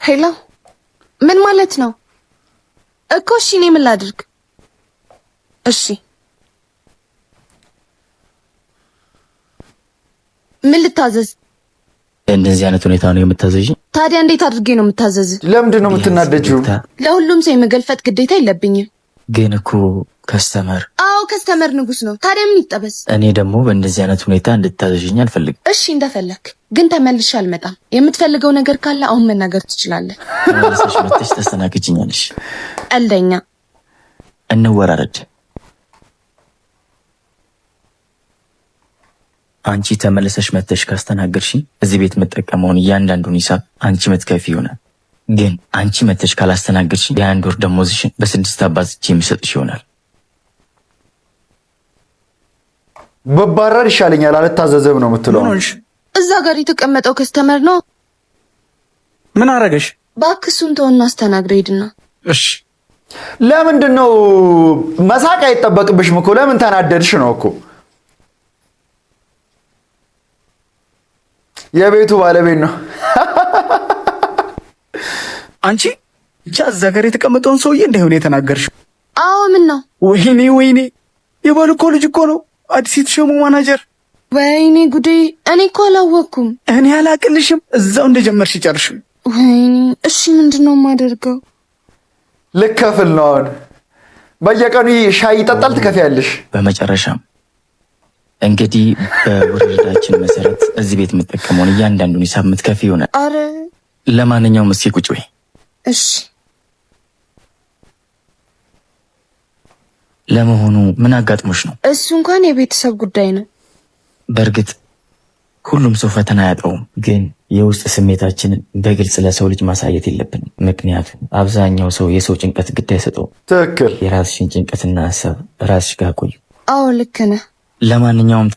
ሄሎ ምን ማለት ነው እኮ? እሺ እኔ ምን ላድርግ? እሺ ምን ልታዘዝ? እንደዚህ አይነት ሁኔታ ነው የምታዘዥ? ታዲያ እንዴት አድርጌ ነው የምታዘዝ? ለምንድን ነው የምትናደጂው? ለሁሉም ሰው የመገልፈጥ ግዴታ የለብኝም። ግን እኮ ከስተመር። አዎ ከስተመር ንጉስ ነው። ታዲያ ምን ይጠበስ? እኔ ደግሞ በእንደዚህ አይነት ሁኔታ እንድታዘዥኝ አልፈልግም። እሺ እንደፈለክ፣ ግን ተመልሼ አልመጣም። የምትፈልገው ነገር ካለ አሁን መናገር ትችላለህ። ተመልሰሽ መጥተሽ ታስተናግጂኛለሽ። ቀልደኛ። እንወራረድ። አንቺ ተመልሰሽ መጥተሽ ካስተናገርሽኝ እዚህ ቤት የምጠቀመውን እያንዳንዱን ሂሳብ አንቺ መትከፊ ይሆናል። ግን አንቺ መጥተሽ ካላስተናገርሽኝ የአንድ ወር ደሞዝሽን በ6 አባዝቼ የሚሰጥሽ ይሆናል። በባረር ይሻለኛል። አልታዘዘም ነው የምትለው? እዛ ጋር የተቀመጠው ከስተመር ነው። ምን አረገሽ? እባክህ እሱን ተውና አስተናግረው ሂድና። እሺ ለምንድን ነው መሳቅ አይጠበቅብሽም እኮ። ለምን ተናደድሽ ነው እኮ። የቤቱ ባለቤት ነው። አንቺ ብቻ እዛ ጋር የተቀመጠውን ሰውዬ እንዳይሆን የተናገርሽው? አዎ ምን ነው? ወይኔ የባል እኮ ልጅ እኮ ነው፣ አዲስ የተሾሙ ማናጀር። ወይኔ ጉዴ! እኔ እኮ አላወቅኩም። እኔ አላቅልሽም፣ እዛው እንደጀመርሽ ጨርሽ። ወይኔ እሺ ምንድን ነው የማደርገው? ልከፍል ነው አሁን። በየቀኑ ሻይ ይጠጣል፣ ትከፍያለሽ። በመጨረሻም እንግዲህ በውርርዳችን መሰረት እዚህ ቤት የምጠቀመውን እያንዳንዱን ሂሳብ የምትከፊ ይሆናል። አረ ለማንኛውም እስኪ ቁጭ በይ። እሺ ለመሆኑ ምን አጋጥሞሽ ነው? እሱ እንኳን የቤተሰብ ጉዳይ ነው። በእርግጥ ሁሉም ሰው ፈተና አያጣውም፣ ግን የውስጥ ስሜታችንን በግልጽ ለሰው ልጅ ማሳየት የለብንም። ምክንያቱም አብዛኛው ሰው የሰው ጭንቀት ግድ አይሰጠውም። ትክክል። የራስሽን ጭንቀትና ሀሳብ ራስሽ ጋር ቆዩ። አዎ ልክ ነህ። ለማንኛውም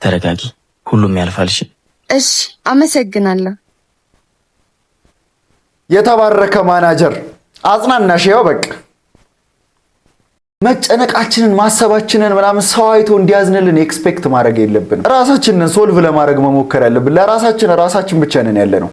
ተረጋጊ፣ ሁሉም ያልፋልሽ። እሺ አመሰግናለሁ። የተባረከ ማናጀር አጽናናሽ። ያው በቃ መጨነቃችንን ማሰባችንን ምናምን ሰው አይቶ እንዲያዝንልን ኤክስፔክት ማድረግ የለብንም። ራሳችንን ሶልቭ ለማድረግ መሞከር ያለብን። ለራሳችን ብቻ ነን ያለ ነው።